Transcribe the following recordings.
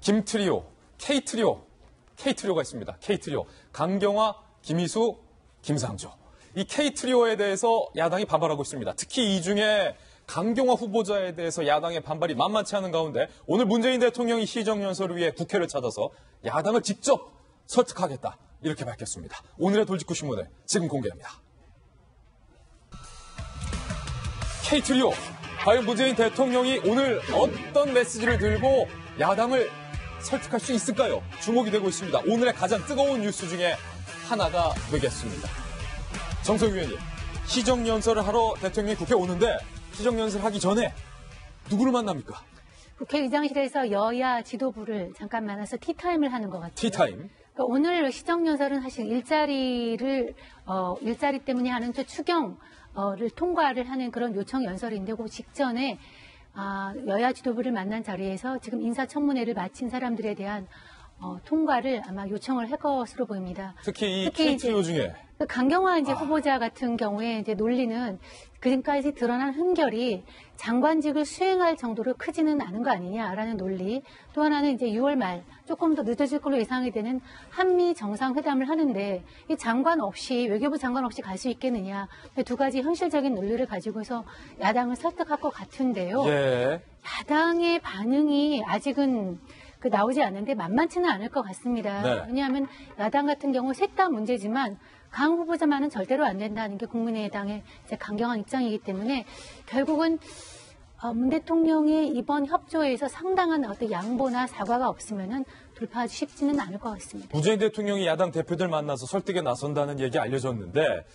김트리오, K트리오가 있습니다. K트리오. 강경화, 김희수, 김상조. 이 K트리오에 대해서 야당이 반발하고 있습니다. 특히 이 중에 강경화 후보자에 대해서 야당의 반발이 만만치 않은 가운데 오늘 문재인 대통령이 시정연설을 위해 국회를 찾아서 야당을 직접 설득하겠다. 이렇게 밝혔습니다. 오늘의 돌직구 신문을 지금 공개합니다. K트리오. 과연 문재인 대통령이 오늘 어떤 메시지를 들고 야당을 설득할 수 있을까요? 주목이 되고 있습니다. 오늘의 가장 뜨거운 뉴스 중에 하나가 되겠습니다. 정성유 의원님, 시정연설을 하러 대통령이 국회에 오는데 시정연설 하기 전에 누구를 만납니까? 국회의장실에서 여야 지도부를 잠깐 만나서 티타임을 하는 것 같아요. 티타임? 그러니까 오늘 시정연설은 사실 일자리 때문에 하는 추경을 통과를 하는 그런 요청 연설인데 그 직전에 여야 지도부를 만난 자리에서 지금 인사청문회를 마친 사람들에 대한 통과를 아마 요청을 할 것으로 보입니다. 특히 이 K트리오 중에 강경화 후보자 같은 경우에 논리는 지금까지 드러난 흠결이 장관직을 수행할 정도로 크지는 않은 거 아니냐라는 논리. 또 하나는 6월 말 조금 더 늦어질 걸로 예상이 되는 한미 정상회담을 하는데 이 장관 없이 외교부 장관 없이 갈 수 있겠느냐. 두 가지 현실적인 논리를 가지고서 야당을 설득할 것 같은데요. 예. 야당의 반응이 아직은 나오지 않는데 만만치는 않을 것 같습니다. 네. 왜냐하면 야당 같은 경우 셋 다 문제지만 강 후보자만은 절대로 안 된다는 게 국민의당의 강경한 입장이기 때문에 결국은 문 대통령의 이번 협조에서 상당한 어떤 양보나 사과가 없으면은 돌파하기 쉽지는 않을 것 같습니다. 문재인 대통령이 야당 대표들 만나서 설득에 나선다는 얘기 알려졌는데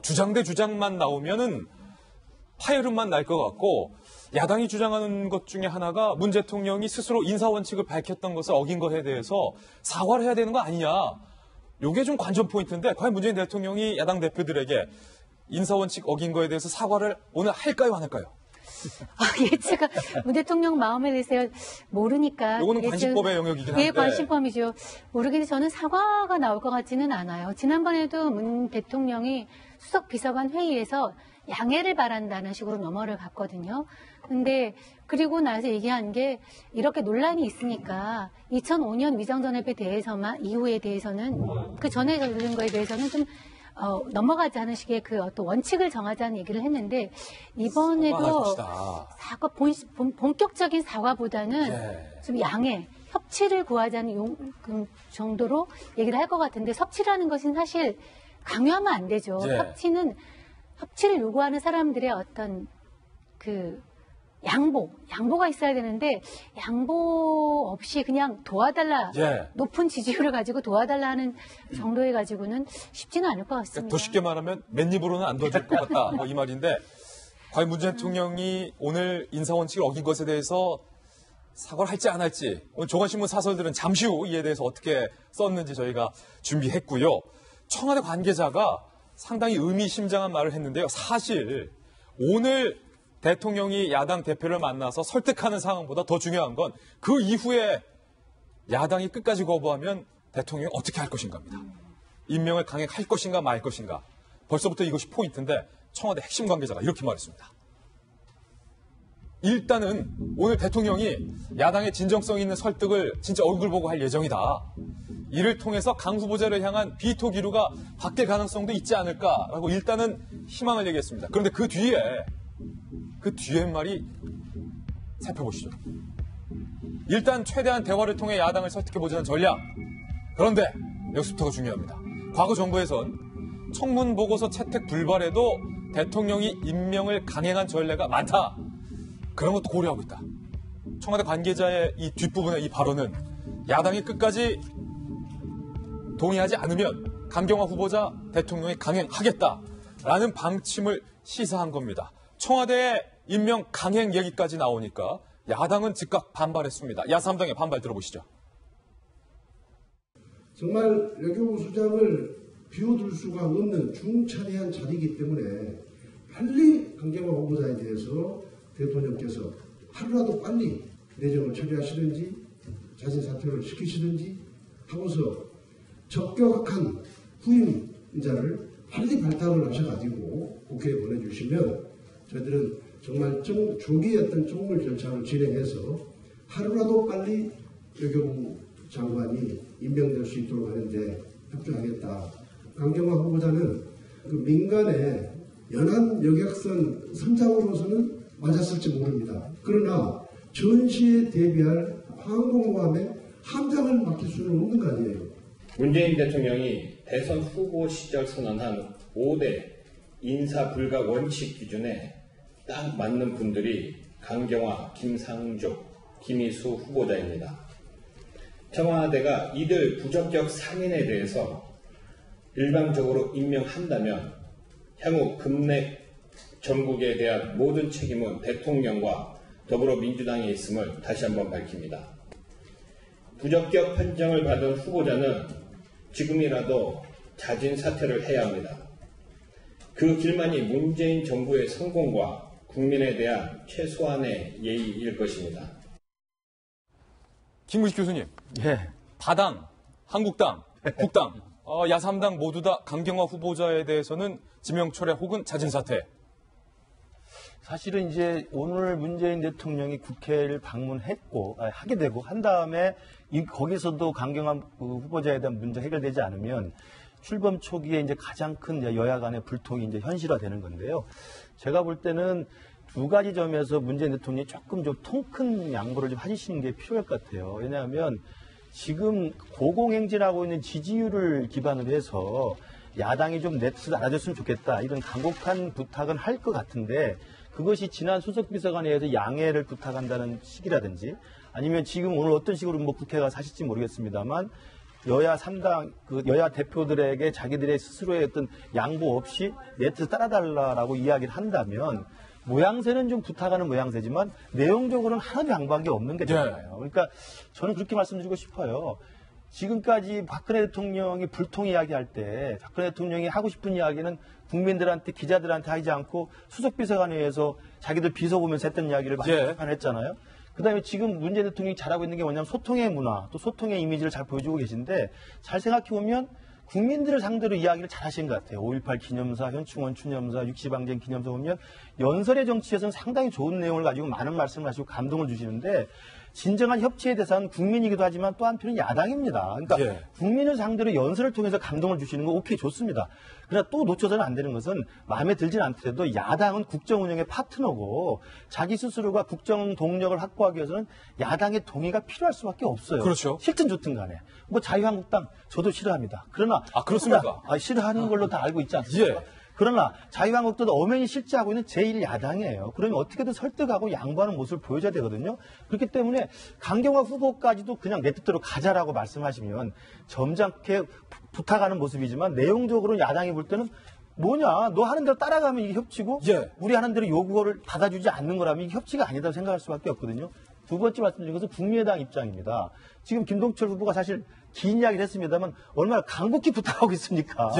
주장 대 주장만 나오면은 파열음만 날 것 같고 야당이 주장하는 것 중에 하나가 문 대통령이 스스로 인사원칙을 밝혔던 것을 어긴 것에 대해서 사과를 해야 되는 거 아니냐. 이게 좀 관전 포인트인데 과연 문재인 대통령이 야당 대표들에게 인사원칙 어긴 거에 대해서 사과를 오늘 할까요, 안 할까요? 제가 문 대통령 마음에 대해서 모르니까. 이거는 관심법의 영역이긴 한데. 예, 관심법이죠. 모르겠는데 저는 사과가 나올 것 같지는 않아요. 지난번에도 문 대통령이 수석 비서관 회의에서 양해를 바란다는 식으로 넘어를 갔거든요. 근데 그리고 나서 얘기한 게 이렇게 논란이 있으니까 2005년 위정전협에 대해서만 이후에 대해서는 그 전에 들은 거에 대해서는 좀 넘어가자는 식의 그 어떤 원칙을 정하자는 얘기를 했는데 이번에도 사과 본격적인 사과보다는 좀 양해, 협치를 구하자는 정도로 얘기를 할 것 같은데 섭치라는 것은 사실 강요하면 안 되죠. 협치를 요구하는 사람들의 어떤 양보가 있어야 되는데 양보 없이 그냥 도와달라 높은 지지율을 가지고 도와달라 하는 정도에 가지고는 쉽지는 않을 것 같습니다. 더 쉽게 말하면 맨입으로는 안 도와줄 것 같다 이 말인데 과연 문재인 대통령이 오늘 인사원칙을 어긴 것에 대해서 사과를 할지 안 할지 오늘 조간신문 사설들은 잠시 후 이에 대해서 어떻게 썼는지 저희가 준비했고요. 청와대 관계자가 상당히 의미심장한 말을 했는데요. 사실 오늘 대통령이 야당 대표를 만나서 설득하는 상황보다 더 중요한 건 그 이후에 야당이 끝까지 거부하면 대통령이 어떻게 할 것인가입니다. 임명을 강행할 것인가 말 것인가. 벌써부터 이것이 포인트인데 청와대 핵심 관계자가 이렇게 말했습니다. 일단은 오늘 대통령이 야당의 진정성 있는 설득을 진짜 얼굴 보고 할 예정이다. 이를 통해서 강 후보자를 향한 비토 기류가 바뀔 가능성도 있지 않을까라고 일단은 희망을 얘기했습니다. 그런데 그 뒤에 말이 살펴보시죠. 일단 최대한 대화를 통해 야당을 설득해보자는 전략. 그런데 여기서부터가 중요합니다. 과거 정부에선 청문 보고서 채택 불발에도 대통령이 임명을 강행한 전례가 많다. 그런 것도 고려하고 있다. 청와대 관계자의 이 뒷부분의 이 발언은 야당이 끝까지 동의하지 않으면 강경화 후보자 대통령이 강행하겠다라는 방침을 시사한 겁니다. 청와대의 임명 강행 얘기까지 나오니까 야당은 즉각 반발했습니다. 야3당의 반발 들어보시죠. 정말 외교부 수장을 비워둘 수가 없는 중차대한 자리이기 때문에 빨리 강경화 후보자에 대해서 대통령께서 하루라도 빨리 내정을 처리하시든지 자진 사퇴를 시키시든지 하고서 적격한 후임자를 빨리 발탁을 하셔가지고 국회에 보내주시면 저희들은 정말 조기의 어떤 청문 절차를 진행해서 하루라도 빨리 외교부 장관이 임명될 수 있도록 하는데 협조하겠다. 강경화 후보자는 그 민간의 연안 여객선 선장으로서는 맞았을지 모릅니다. 그러나 전시에 대비할 항공모함에 함장을 맡길 수는 없는 거 아니에요. 문재인 대통령이 대선 후보 시절 선언한 5대 인사 불가 원칙 기준에 딱 맞는 분들이 강경화, 김상조, 김희수 후보자입니다. 청와대가 이들 부적격 상인에 대해서 일방적으로 임명한다면 향후 금맥 전국에 대한 모든 책임은 대통령과 더불어민주당에 있음을 다시 한번 밝힙니다. 부적격 판정을 받은 후보자는 지금이라도 자진 사퇴를 해야 합니다. 그 길만이 문재인 정부의 성공과 국민에 대한 최소한의 예의일 것입니다. 김무식 교수님, 예. 다당, 한국당, 국당, 야3당 모두 다 강경화 후보자에 대해서는 지명 철회 혹은 자진 사퇴. 사실은 이제 오늘 문재인 대통령이 국회를 방문했고, 하게 되고, 한 다음에 거기서도 강경화 후보자에 대한 문제가 해결되지 않으면 출범 초기에 이제 가장 큰 여야 간의 불통이 이제 현실화되는 건데요. 제가 볼 때는 두 가지 점에서 문재인 대통령이 조금 좀 통 큰 양보를 좀 하시는 게 필요할 것 같아요. 왜냐하면 지금 고공행진하고 있는 지지율을 기반으로 해서 야당이 좀 넷을 알아줬으면 좋겠다. 이런 간곡한 부탁은 할 것 같은데 그것이 지난 수석비서관회에서 양해를 부탁한다는 식이라든지 아니면 지금 오늘 어떤 식으로 뭐 국회가 사실지 모르겠습니다만 여야 3당, 여야 대표들에게 자기들의 스스로의 어떤 양보 없이 네트 따라달라라고 이야기를 한다면 모양새는 좀 부탁하는 모양새지만 내용적으로는 하나도 양보한 게 없는 게 되잖아요. 그러니까 저는 그렇게 말씀드리고 싶어요. 지금까지 박근혜 대통령이 불통 이야기할 때 박근혜 대통령이 하고 싶은 이야기는 국민들한테 기자들한테 하지 않고 수석비서관회에서 자기들 비서 보면서 했던 이야기를 많이 비판했잖아요. 그다음에 지금 문재인 대통령이 잘하고 있는 게 뭐냐면 소통의 문화 또 소통의 이미지를 잘 보여주고 계신데 잘 생각해보면 국민들을 상대로 이야기를 잘 하신 것 같아요. 5.18 기념사, 현충원 추념사, 육시방쟁 기념사 보면 연설의 정치에서는 상당히 좋은 내용을 가지고 많은 말씀을 하시고 감동을 주시는데 진정한 협치의 대상은 국민이기도 하지만 또 한편은 야당입니다. 그러니까 국민을 상대로 연설을 통해서 감동을 주시는 거 오케이 좋습니다. 그러나 또 놓쳐서는 안 되는 것은 마음에 들진 않더라도 야당은 국정 운영의 파트너고 자기 스스로가 국정 동력을 확보하기 위해서는 야당의 동의가 필요할 수밖에 없어요. 그렇죠. 싫든 좋든 간에. 뭐 자유한국당 저도 싫어합니다. 그러나 그렇습니까? 싫어하는 걸로 다 알고 있지 않습니까? 그러나 자유한국당도 엄연히 실제하고 있는 제1야당이에요. 그러면 어떻게든 설득하고 양보하는 모습을 보여줘야 되거든요. 그렇기 때문에 강경화 후보까지도 그냥 내 뜻대로 가자라고 말씀하시면 점잖게 부탁하는 모습이지만 내용적으로 야당이 볼 때는 뭐냐 너 하는 대로 따라가면 이게 협치고 우리 하는 대로 요구를 받아주지 않는 거라면 이게 협치가 아니다고 생각할 수밖에 없거든요. 두 번째 말씀드린 것은 국민의당 입장입니다. 지금 김동철 후보가 사실 긴 이야기를 했습니다만 얼마나 간곡히 부탁하고 있습니까?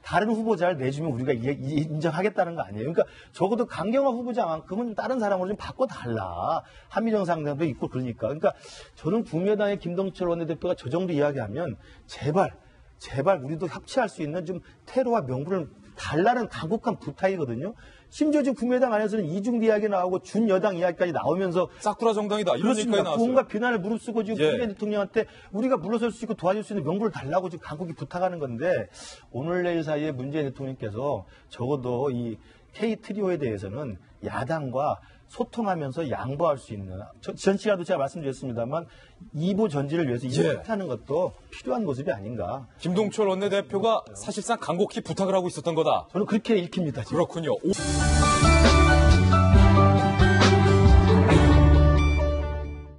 다른 후보자를 내주면 우리가 인정하겠다는 거 아니에요. 그러니까 적어도 강경화 후보자만큼은 다른 사람으로 좀 바꿔달라. 한미정 상담도 있고 그러니까. 그러니까 저는 국민의당의 김동철 원내대표가 저 정도 이야기하면 제발 우리도 협치할 수 있는 좀 태도와 명분을 달라는 간곡한 부탁이거든요. 심지어 지금 국민의당 안에서는 이중대 이야기 나오고 준여당 이야기까지 나오면서 사쿠라 정당이다. 이런 얘기가 나왔어요. 구원과 비난을 무릅쓰고 지금 문재인 대통령한테 우리가 물러설 수 있고 도와줄 수 있는 명분을 달라고 지금 간곡히 부탁하는 건데 오늘 내일 사이에 문재인 대통령께서 적어도 이 K-트리오에 대해서는 야당과 소통하면서 양보할 수 있는 전 시간도 제가 말씀드렸습니다만 2부 전지를 위해서 이렇게 하는 것도 필요한 모습이 아닌가. 김동철 원내대표가 사실상 간곡히 부탁을 하고 있었던 거다. 저는 그렇게 읽힙니다. 지금. 그렇군요.